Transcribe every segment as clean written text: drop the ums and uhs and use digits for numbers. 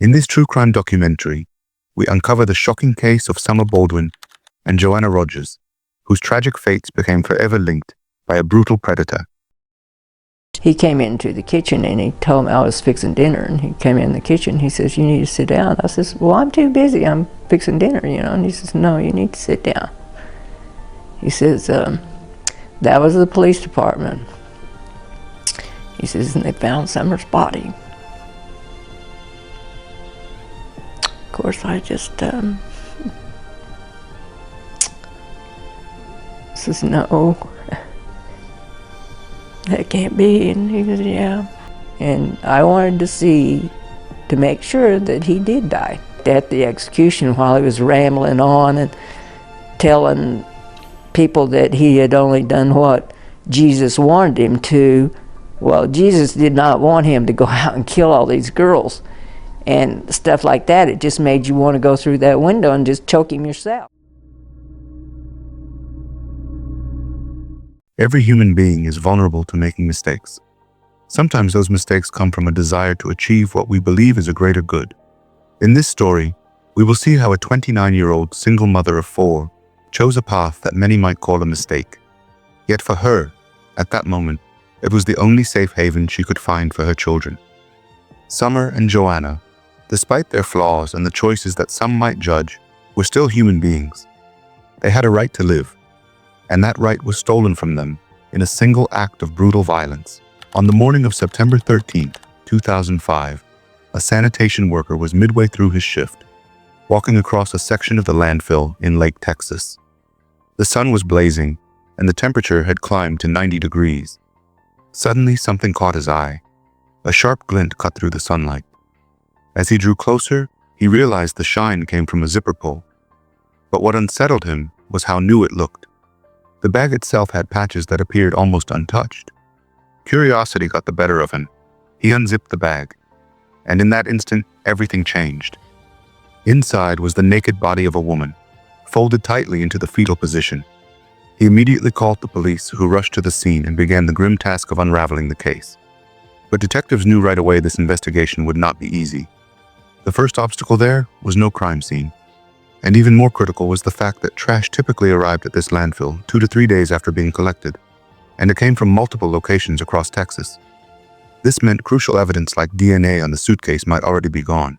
In this true crime documentary, we uncover the shocking case of Summer Baldwin and Joanna Rogers, whose tragic fates became forever linked by a brutal predator. He came into the kitchen and he told me I was fixing dinner, and he came in the kitchen. He says, "You need to sit down." I says, "Well, I'm too busy. I'm fixing dinner, you know." And he says, "No, you need to sit down." He says, "That was the police department." He says, "And they found Summer's body." Of course, I just says, "No, that can't be." And he goes, "Yeah." And I wanted to make sure that he did die. At the execution, while he was rambling on and telling people that he had only done what Jesus wanted him to, well, Jesus did not want him to go out and kill all these girls and stuff like that. It just made you want to go through that window and just choke him yourself. Every human being is vulnerable to making mistakes. Sometimes those mistakes come from a desire to achieve what we believe is a greater good. In this story, we will see how a 29-year-old single mother of 4 chose a path that many might call a mistake. Yet for her, at that moment, it was the only safe haven she could find for her children. Summer and Joanna, despite their flaws and the choices that some might judge, were still human beings. They had a right to live, and that right was stolen from them in a single act of brutal violence. On the morning of September 13, 2005, a sanitation worker was midway through his shift, walking across a section of the landfill in Lake Texas. The sun was blazing, and the temperature had climbed to 90 degrees. Suddenly, something caught his eye. A sharp glint cut through the sunlight. As he drew closer, he realized the shine came from a zipper pull. But what unsettled him was how new it looked. The bag itself had patches that appeared almost untouched. Curiosity got the better of him. He unzipped the bag, and in that instant, everything changed. Inside was the naked body of a woman, folded tightly into the fetal position. He immediately called the police, who rushed to the scene and began the grim task of unraveling the case. But detectives knew right away this investigation would not be easy. The first obstacle there was no crime scene. And even more critical was the fact that trash typically arrived at this landfill 2 to 3 days after being collected, and it came from multiple locations across Texas. This meant crucial evidence like DNA on the suitcase might already be gone,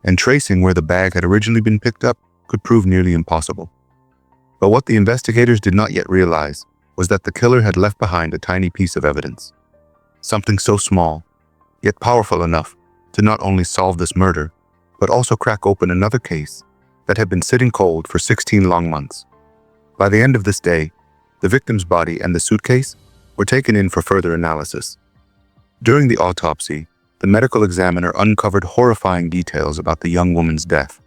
and tracing where the bag had originally been picked up could prove nearly impossible. But what the investigators did not yet realize was that the killer had left behind a tiny piece of evidence. Something so small, yet powerful enough to not only solve this murder, but also crack open another case that had been sitting cold for 16 long months. By the end of this day, the victim's body and the suitcase were taken in for further analysis. During the autopsy, the medical examiner uncovered horrifying details about the young woman's death.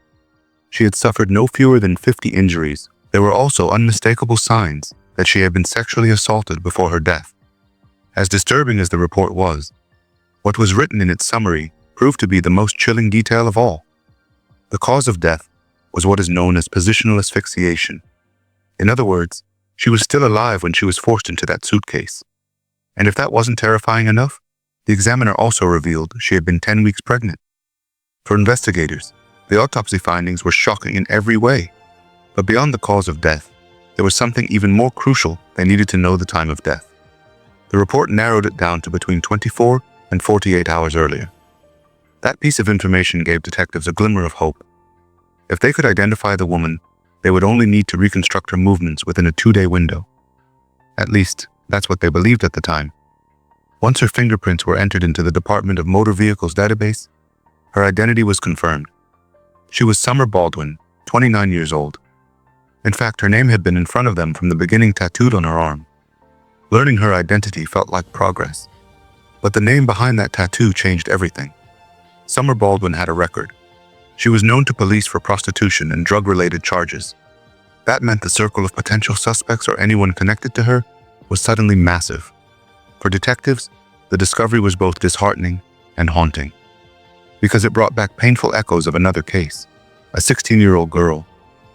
She had suffered no fewer than 50 injuries. There were also unmistakable signs that she had been sexually assaulted before her death. As disturbing as the report was, what was written in its summary proved to be the most chilling detail of all. The cause of death was what is known as positional asphyxiation. In other words, she was still alive when she was forced into that suitcase. And if that wasn't terrifying enough, the examiner also revealed she had been 10 weeks pregnant. For investigators, the autopsy findings were shocking in every way. But beyond the cause of death, there was something even more crucial. They needed to know the time of death. The report narrowed it down to between 24 and 48 hours earlier. That piece of information gave detectives a glimmer of hope. If they could identify the woman, they would only need to reconstruct her movements within a 2-day window. At least, that's what they believed at the time. Once her fingerprints were entered into the Department of Motor Vehicles database, her identity was confirmed. She was Summer Baldwin, 29 years old. In fact, her name had been in front of them from the beginning, tattooed on her arm. Learning her identity felt like progress. But the name behind that tattoo changed everything. Summer Baldwin had a record. She was known to police for prostitution and drug-related charges. That meant the circle of potential suspects or anyone connected to her was suddenly massive. For detectives, the discovery was both disheartening and haunting, because it brought back painful echoes of another case, a 16-year-old girl,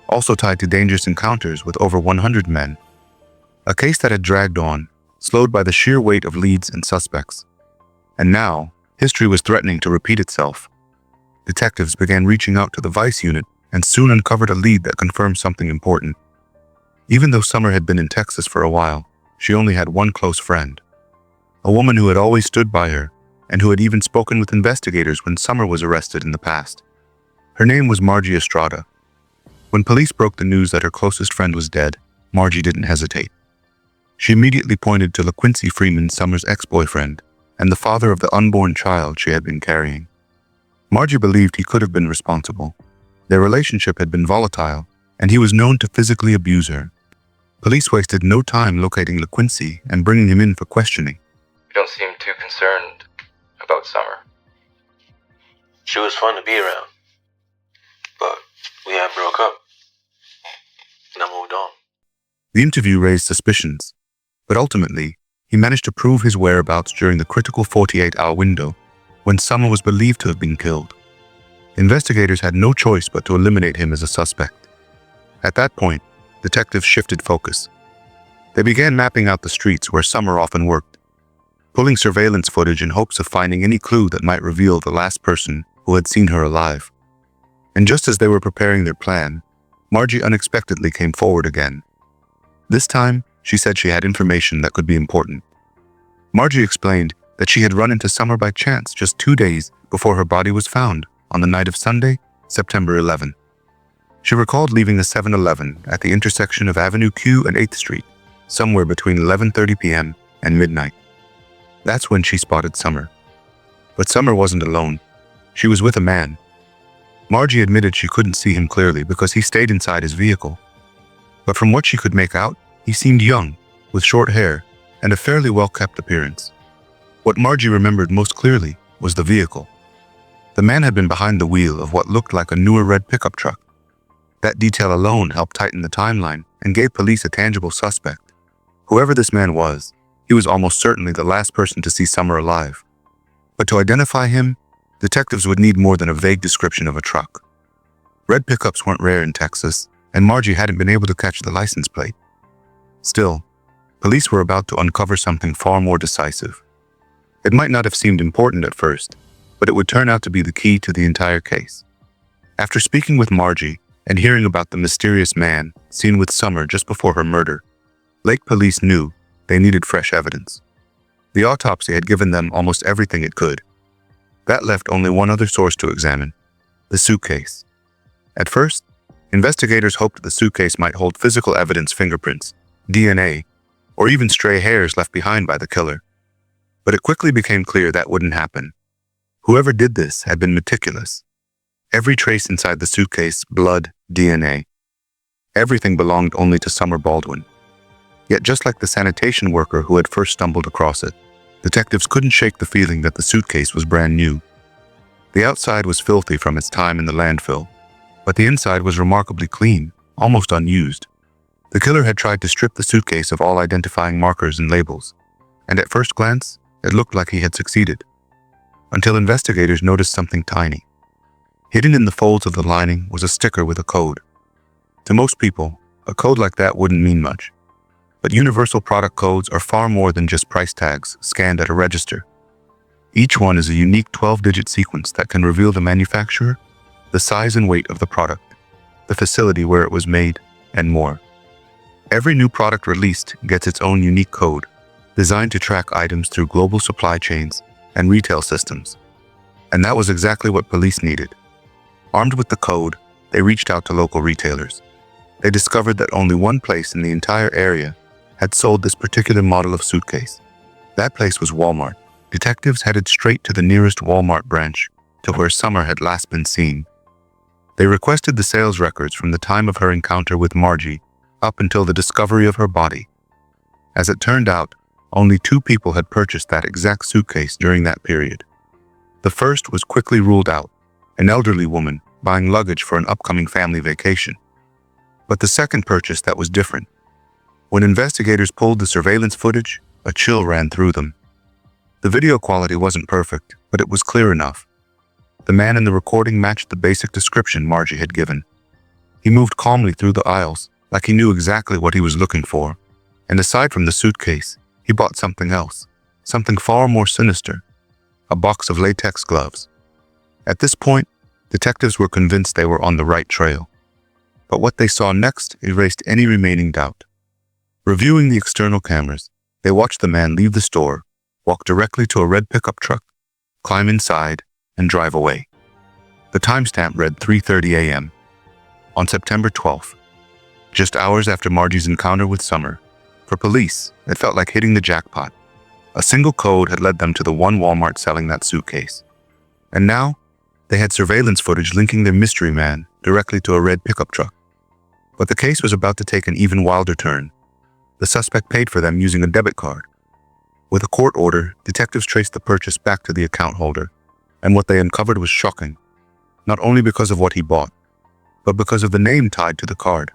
also tied to dangerous encounters with over 100 men. A case that had dragged on, slowed by the sheer weight of leads and suspects. And now, history was threatening to repeat itself. detectives began reaching out to the Vice unit and soon uncovered a lead that confirmed something important. Even though Summer had been in Texas for a while, she only had one close friend, a woman who had always stood by her and who had even spoken with investigators when Summer was arrested in the past. Her name was Margie Estrada. When police broke the news that her closest friend was dead, Margie didn't hesitate. She immediately pointed to LaQuincy Freeman, Summer's ex-boyfriend, and the father of the unborn child she had been carrying. Margie believed he could have been responsible. Their relationship had been volatile, and he was known to physically abuse her. Police wasted no time locating LaQuincy and bringing him in for questioning. You don't seem too concerned about Summer. She was fun to be around, but we had broke up, and I moved on. The interview raised suspicions, but ultimately, he managed to prove his whereabouts during the critical 48-hour window when Summer was believed to have been killed. Investigators had no choice but to eliminate him as a suspect. At that point, detectives shifted focus. They began mapping out the streets where Summer often worked, pulling surveillance footage in hopes of finding any clue that might reveal the last person who had seen her alive. And just as they were preparing their plan, Margie unexpectedly came forward again. This time, she said she had information that could be important. Margie explained that she had run into Summer by chance just 2 days before her body was found on the night of Sunday, September 11. She recalled leaving a 7-Eleven at the intersection of Avenue Q and 8th Street, somewhere between 11:30 p.m. and midnight. That's when she spotted Summer. But Summer wasn't alone. She was with a man. Margie admitted she couldn't see him clearly because he stayed inside his vehicle. But from what she could make out, he seemed young, with short hair and a fairly well-kept appearance. What Margie remembered most clearly was the vehicle. The man had been behind the wheel of what looked like a newer red pickup truck. That detail alone helped tighten the timeline and gave police a tangible suspect. Whoever this man was, he was almost certainly the last person to see Summer alive. But to identify him, detectives would need more than a vague description of a truck. Red pickups weren't rare in Texas, and Margie hadn't been able to catch the license plate. Still, police were about to uncover something far more decisive. It might not have seemed important at first, but it would turn out to be the key to the entire case. After speaking with Margie and hearing about the mysterious man seen with Summer just before her murder, Lake police knew they needed fresh evidence. The autopsy had given them almost everything it could. That left only one other source to examine: the suitcase. At first, investigators hoped the suitcase might hold physical evidence, fingerprints, DNA, or even stray hairs left behind by the killer. But it quickly became clear that wouldn't happen. Whoever did this had been meticulous. Every trace inside the suitcase, blood, DNA. Everything belonged only to Summer Baldwin. Yet just like the sanitation worker who had first stumbled across it, detectives couldn't shake the feeling that the suitcase was brand new. The outside was filthy from its time in the landfill, but the inside was remarkably clean, almost unused. The killer had tried to strip the suitcase of all identifying markers and labels, and at first glance, it looked like he had succeeded. Until investigators noticed something tiny. Hidden in the folds of the lining was a sticker with a code. To most people, a code like that wouldn't mean much. But universal product codes are far more than just price tags scanned at a register. Each one is a unique 12-digit sequence that can reveal the manufacturer, the size and weight of the product, the facility where it was made, and more. Every new product released gets its own unique code, designed to track items through global supply chains and retail systems. And that was exactly what police needed. Armed with the code, they reached out to local retailers. They discovered that only one place in the entire area had sold this particular model of suitcase. That place was Walmart. Detectives headed straight to the nearest Walmart branch, to where Summer had last been seen. They requested the sales records from the time of her encounter with Margie up until the discovery of her body. As it turned out, only 2 people had purchased that exact suitcase during that period. The first was quickly ruled out, an elderly woman buying luggage for an upcoming family vacation. But the second purchase that was different. When investigators pulled the surveillance footage, a chill ran through them. The video quality wasn't perfect, but it was clear enough. The man in the recording matched the basic description Margie had given. He moved calmly through the aisles, like he knew exactly what he was looking for. And aside from the suitcase, he bought something else, something far more sinister: a box of latex gloves. At this point, Detectives were convinced they were on the right trail. But what they saw next erased any remaining doubt. Reviewing the external cameras, they watched the man leave the store, walk directly to a red pickup truck, climb inside, and drive away. The timestamp read 3:30 a.m. on September 12th, just hours after Margie's encounter with Summer. For police, it felt like hitting the jackpot. A single code had led them to the one Walmart selling that suitcase. And now, they had surveillance footage linking their mystery man directly to a red pickup truck. But the case was about to take an even wilder turn. The suspect paid for them using a debit card. With a court order, detectives traced the purchase back to the account holder, and what they uncovered was shocking, not only because of what he bought, but because of the name tied to the card.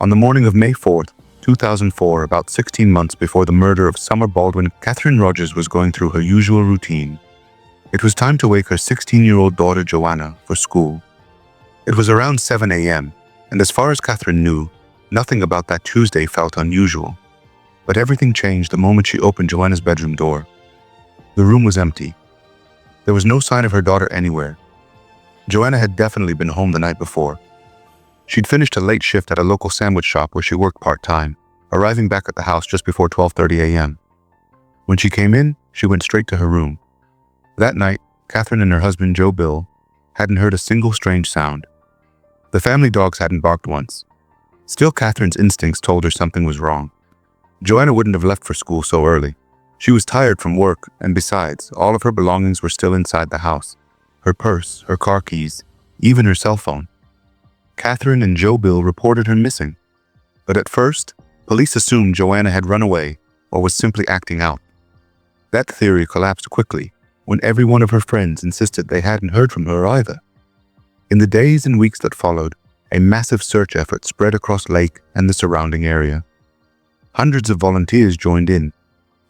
On the morning of May 4th, 2004, about 16 months before the murder of Summer Baldwin, Joanna Rogers was going through her usual routine. It was time to wake her 16-year-old daughter Joanna for school. It was around 7 a.m., and as far as Catherine knew, nothing about that Tuesday felt unusual. But everything changed the moment she opened Joanna's bedroom door. The room was empty. There was no sign of her daughter anywhere. Joanna had definitely been home the night before. She'd finished a late shift at a local sandwich shop where she worked part-time, arriving back at the house just before 12:30 a.m. When she came in, she went straight to her room. That night, Catherine and her husband, Joe Bill, hadn't heard a single strange sound. The family dogs hadn't barked once. Still, Catherine's instincts told her something was wrong. Joanna wouldn't have left for school so early. She was tired from work, and besides, all of her belongings were still inside the house. Her purse, her car keys, even her cell phone. Catherine and Joe Bill reported her missing. But at first, police assumed Joanna had run away or was simply acting out. That theory collapsed quickly when every one of her friends insisted they hadn't heard from her either. In the days and weeks that followed, a massive search effort spread across Lake and the surrounding area. Hundreds of volunteers joined in.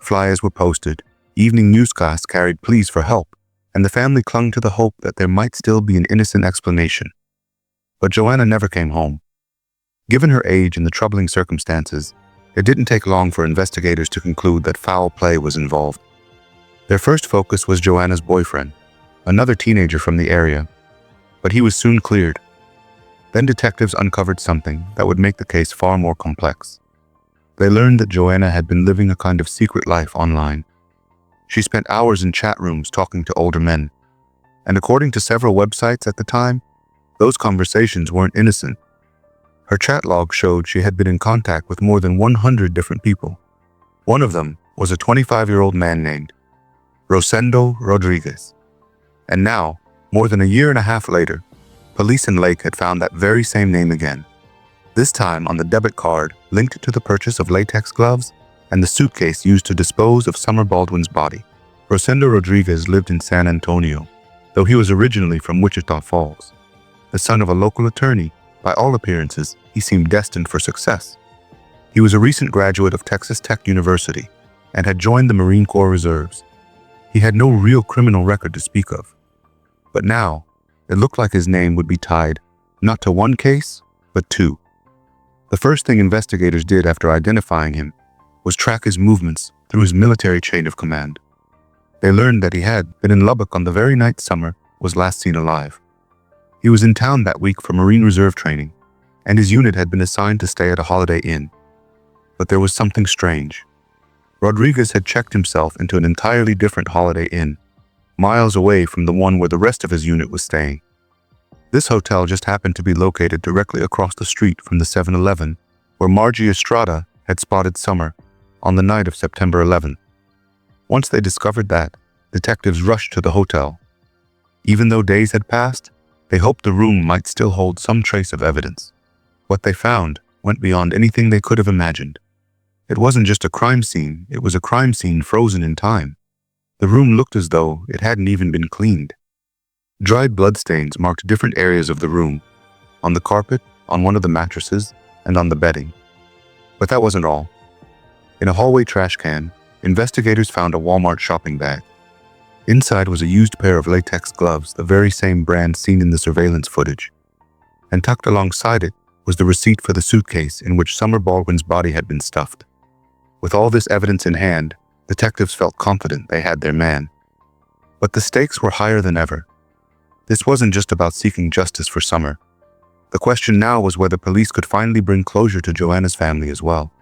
Flyers were posted, evening newscasts carried pleas for help, and the family clung to the hope that there might still be an innocent explanation. But Joanna never came home. Given her age and the troubling circumstances, it didn't take long for investigators to conclude that foul play was involved. Their first focus was Joanna's boyfriend, another teenager from the area, but he was soon cleared. Then detectives uncovered something that would make the case far more complex. They learned that Joanna had been living a kind of secret life online. She spent hours in chat rooms talking to older men, and according to several websites at the time, those conversations weren't innocent. Her chat log showed she had been in contact with more than 100 different people. One of them was a 25-year-old man named Rosendo Rodriguez. And now, more than a year and a half later, police in Lake had found that very same name again. This time on the debit card linked to the purchase of latex gloves and the suitcase used to dispose of Summer Baldwin's body. Rosendo Rodriguez lived in San Antonio, though he was originally from Wichita Falls. The son of a local attorney, by all appearances, he seemed destined for success. He was a recent graduate of Texas Tech University and had joined the Marine Corps Reserves. He had no real criminal record to speak of. But now, it looked like his name would be tied not to one case, but two. The first thing investigators did after identifying him was track his movements through his military chain of command. They learned that he had been in Lubbock on the very night Summer was last seen alive. He was in town that week for Marine Reserve training, and his unit had been assigned to stay at a Holiday Inn. But there was something strange. Rodriguez had checked himself into an entirely different Holiday Inn, miles away from the one where the rest of his unit was staying. This hotel just happened to be located directly across the street from the 7-Eleven where Margie Estrada had spotted Summer on the night of September 11th. Once they discovered that, detectives rushed to the hotel. Even though days had passed, they hoped the room might still hold some trace of evidence. What they found went beyond anything they could have imagined. It wasn't just a crime scene, it was a crime scene frozen in time. The room looked as though it hadn't even been cleaned. Dried bloodstains marked different areas of the room, on the carpet, on one of the mattresses, and on the bedding. But that wasn't all. In a hallway trash can, investigators found a Walmart shopping bag. Inside was a used pair of latex gloves, the very same brand seen in the surveillance footage. And tucked alongside it was the receipt for the suitcase in which Summer Baldwin's body had been stuffed. With all this evidence in hand, detectives felt confident they had their man. But the stakes were higher than ever. This wasn't just about seeking justice for Summer. The question now was whether police could finally bring closure to Joanna's family as well.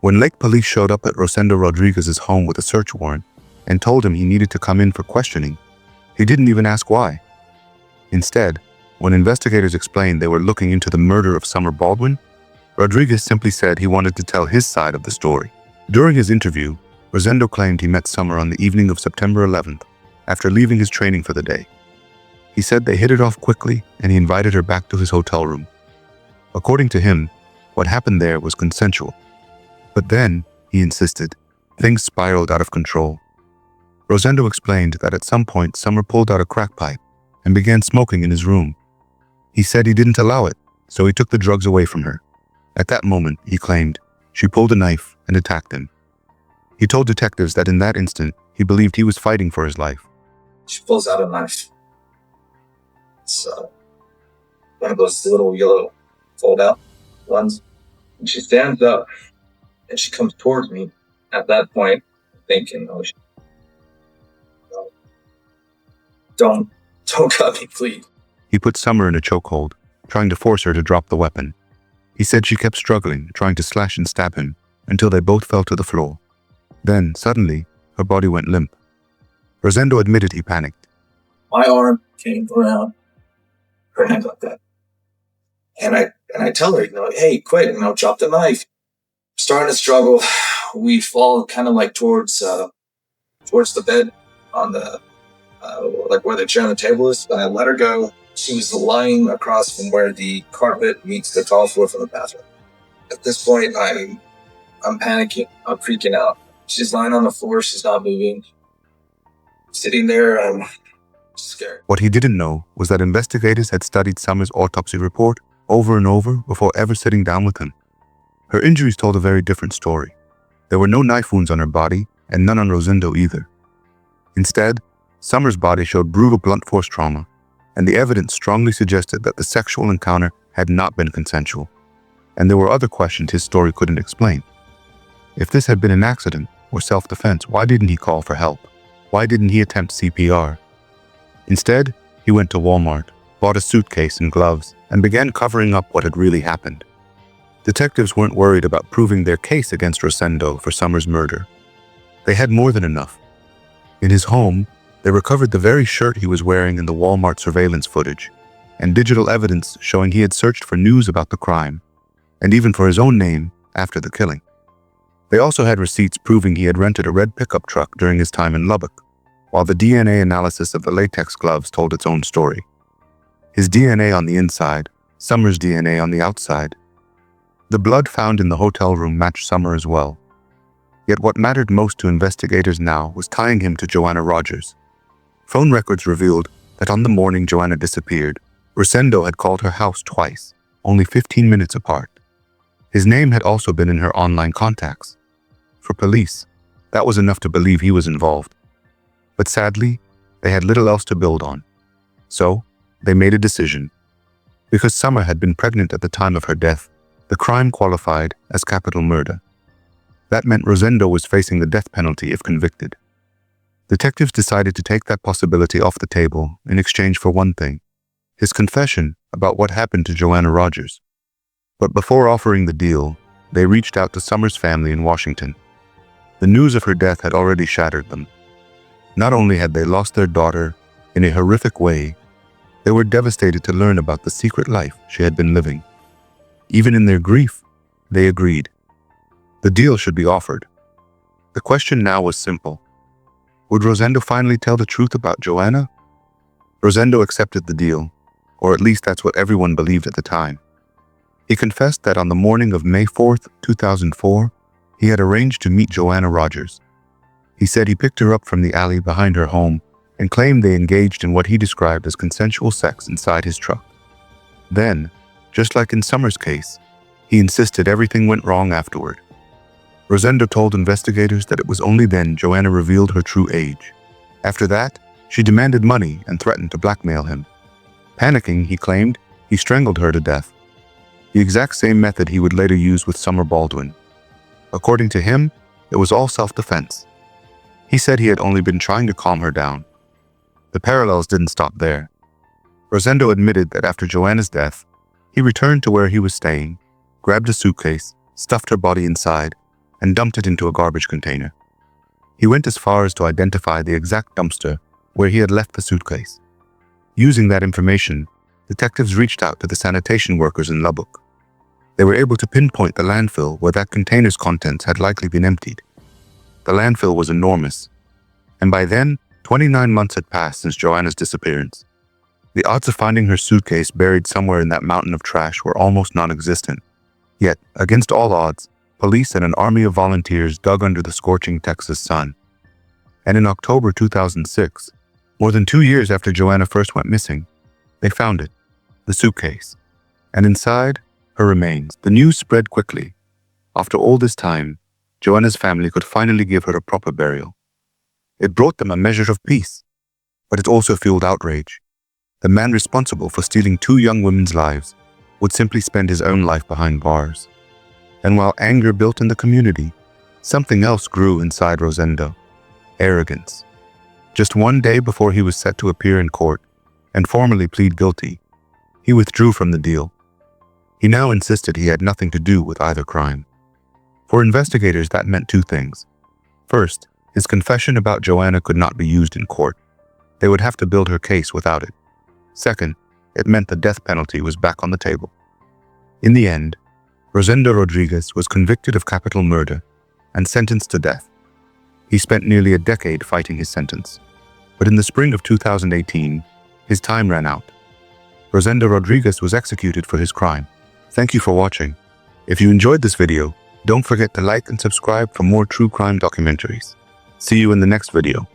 When Lake police showed up at Rosendo Rodriguez's home with a search warrant and told him he needed to come in for questioning, he didn't even ask why. Instead, when investigators explained they were looking into the murder of Summer Baldwin, Rodriguez simply said he wanted to tell his side of the story. During his interview, Rosendo claimed he met Summer on the evening of September 11th, after leaving his training for the day. He said they hit it off quickly and he invited her back to his hotel room. According to him, what happened there was consensual. But then, he insisted, things spiraled out of control. Rosendo explained that at some point Summer pulled out a crack pipe and began smoking in his room. He said he didn't allow it, so he took the drugs away from her. At that moment, he claimed, she pulled a knife and attacked him. He told detectives that in that instant, he believed he was fighting for his life. She pulls out a knife. It's one of those little yellow fold-out ones. And she stands up and she comes towards me. At that point, thinking, don't cut me, please. He put Summer in a chokehold, trying to force her to drop the weapon. He said she kept struggling, trying to slash and stab him, until they both fell to the floor. Then, suddenly, her body went limp. Rosendo admitted he panicked. My arm came around her neck like that. And I tell her, hey, quit, drop the knife. Starting to struggle. We fall kind of like towards the bed on the, like where the chair on the table is. I let her go. She was lying across from where the carpet meets the tile floor from the bathroom. At this point, I'm panicking. I'm freaking out. She's lying on the floor. She's not moving. Sitting there, I'm scared. What he didn't know was that investigators had studied Summer's autopsy report over and over before ever sitting down with him. Her injuries told a very different story. There were no knife wounds on her body and none on Rosendo either. Instead, Summer's body showed brutal blunt force trauma, and the evidence strongly suggested that the sexual encounter had not been consensual. And there were other questions his story couldn't explain. If this had been an accident or self-defense, why didn't he call for help? Why didn't he attempt CPR? Instead, he went to Walmart, bought a suitcase and gloves, and began covering up what had really happened. Detectives weren't worried about proving their case against Rosendo for Summer's murder. They had more than enough. In his home, they recovered the very shirt he was wearing in the Walmart surveillance footage, and digital evidence showing he had searched for news about the crime, and even for his own name after the killing. They also had receipts proving he had rented a red pickup truck during his time in Lubbock, while the DNA analysis of the latex gloves told its own story. His DNA on the inside, Summer's DNA on the outside. The blood found in the hotel room matched Summer as well. Yet what mattered most to investigators now was tying him to Joanna Rogers. Phone records revealed that on the morning Joanna disappeared, Rosendo had called her house twice, only 15 minutes apart. His name had also been in her online contacts. For police, that was enough to believe he was involved. But sadly, they had little else to build on. So, they made a decision. Because Summer had been pregnant at the time of her death, the crime qualified as capital murder. That meant Rosendo was facing the death penalty if convicted. Detectives decided to take that possibility off the table in exchange for one thing: his confession about what happened to Joanna Rogers. But before offering the deal, they reached out to Summer's family in Washington. The news of her death had already shattered them. Not only had they lost their daughter in a horrific way, they were devastated to learn about the secret life she had been living. Even in their grief, they agreed. The deal should be offered. The question now was simple. Would Rosendo finally tell the truth about Joanna? Rosendo accepted the deal, or at least that's what everyone believed at the time. He confessed that on the morning of May 4th, 2004, he had arranged to meet Joanna Rogers. He said he picked her up from the alley behind her home and claimed they engaged in what he described as consensual sex inside his truck. Then, just like in Summer's case, he insisted everything went wrong afterward. Rosendo told investigators that it was only then Joanna revealed her true age. After that, she demanded money and threatened to blackmail him. Panicking, he claimed, he strangled her to death. The exact same method he would later use with Summer Baldwin. According to him, it was all self-defense. He said he had only been trying to calm her down, The parallels didn't stop there. Rosendo admitted that after Joanna's death, he returned to where he was staying, grabbed a suitcase, stuffed her body inside, and dumped it into a garbage container. He went as far as to identify the exact dumpster where he had left the suitcase. Using that information, detectives reached out to the sanitation workers in Lubbock. They were able to pinpoint the landfill where that container's contents had likely been emptied. The landfill was enormous, and by then, 29 months had passed since Joanna's disappearance. The odds of finding her suitcase buried somewhere in that mountain of trash were almost non-existent. Yet, against all odds, police and an army of volunteers dug under the scorching Texas sun. And in October 2006, more than 2 years after Joanna first went missing, they found it, the suitcase. And inside, her remains. The news spread quickly. After all this time, Joanna's family could finally give her a proper burial. It brought them a measure of peace, but it also fueled outrage. The man responsible for stealing 2 young women's lives would simply spend his own life behind bars. And while anger built in the community, something else grew inside Rosendo: arrogance. Just 1 day before he was set to appear in court and formally plead guilty, he withdrew from the deal. He now insisted he had nothing to do with either crime. For investigators, that meant 2 things. First, his confession about Joanna could not be used in court. They would have to build her case without it. Second, it meant the death penalty was back on the table. In the end, Rosendo Rodriguez was convicted of capital murder and sentenced to death. He spent nearly a decade fighting his sentence, but in the spring of 2018, his time ran out. Rosendo Rodriguez was executed for his crime. Thank you for watching. If you enjoyed this video, don't forget to like and subscribe for more true crime documentaries. See you in the next video.